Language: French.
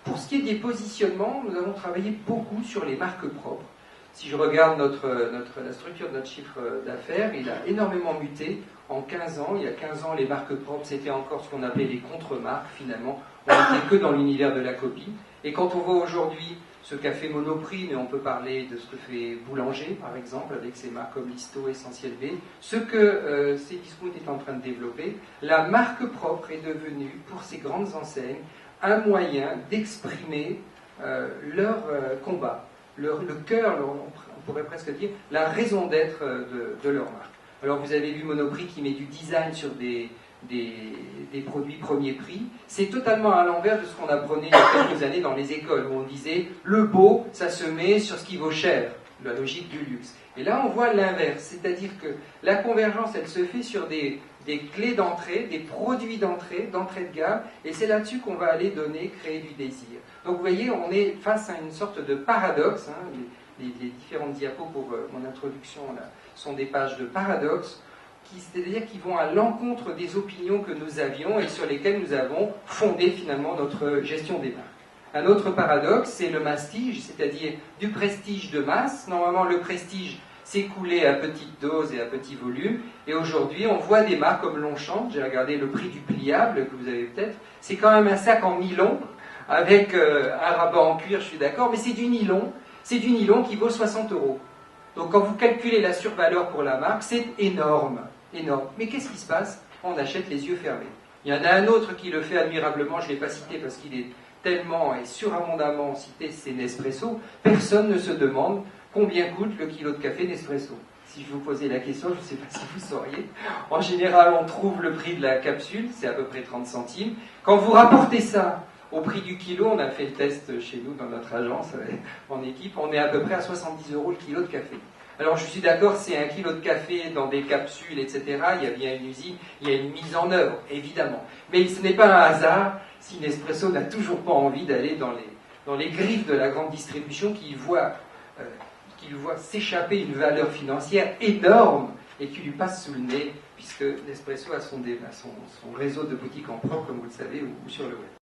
Pour ce qui est des positionnements, nous avons travaillé beaucoup sur les marques propres. Si je regarde la structure de notre chiffre d'affaires, il a énormément muté en 15 ans. Il y a 15 ans, les marques propres, c'était encore ce qu'on appelait les contre-marques, finalement. On n'était que dans l'univers de la copie. Et quand on voit aujourd'hui ce qu'a fait Monoprix, mais on peut parler de ce que fait Boulanger, par exemple, avec ses marques comme Listo, Essentiel B, ce que Cdiscount est en train de développer, la marque propre est devenue, pour ces grandes enseignes, un moyen d'exprimer leur combat, le cœur, on pourrait presque dire, la raison d'être de leur marque. Alors vous avez vu Monoprix qui met du design sur des produits premier prix. C'est totalement à l'envers de ce qu'on apprenait il y a quelques années dans les écoles, où on disait le beau, ça se met sur ce qui vaut cher, la logique du luxe. Et là on voit l'inverse, c'est-à-dire que la convergence elle se fait sur des clés d'entrée, des produits d'entrée de gamme, et c'est là-dessus qu'on va aller créer du désir. Donc vous voyez, on est face à une sorte de paradoxe, hein. Les différentes diapos pour mon introduction là, sont des pages de paradoxe, c'est-à-dire qui vont à l'encontre des opinions que nous avions et sur lesquelles nous avons fondé finalement notre gestion des marques. Un autre paradoxe, c'est le mastige, c'est-à-dire du prestige de masse. Normalement, le prestige s'écoulait à petite dose et à petit volume, et aujourd'hui, on voit des marques comme Longchamp. J'ai regardé le prix du pliable, que vous avez peut-être, c'est quand même un sac en nylon, avec un rabat en cuir, je suis d'accord, mais c'est du nylon qui vaut 60 €. Donc quand vous calculez la survaleur pour la marque, c'est énorme, énorme. Mais qu'est-ce qui se passe? On achète les yeux fermés. Il y en a un autre qui le fait admirablement, je ne l'ai pas cité parce qu'il est tellement et surabondamment cité, c'est Nespresso. Personne ne se demande combien coûte le kilo de café Nespresso. Si je vous posais la question, je ne sais pas si vous sauriez. En général, on trouve le prix de la capsule, c'est à peu près 30 centimes. Quand vous rapportez ça au prix du kilo, on a fait le test chez nous dans notre agence, en équipe, on est à peu près à 70 € le kilo de café. Alors je suis d'accord, c'est un kilo de café dans des capsules, etc. Il y a bien une usine, il y a une mise en œuvre, évidemment. Mais ce n'est pas un hasard si Nespresso n'a toujours pas envie d'aller dans les griffes de la grande distribution qui voit s'échapper une valeur financière énorme et qui lui passe sous le nez, puisque Nespresso a son réseau de boutiques en propre, comme vous le savez, ou sur le web.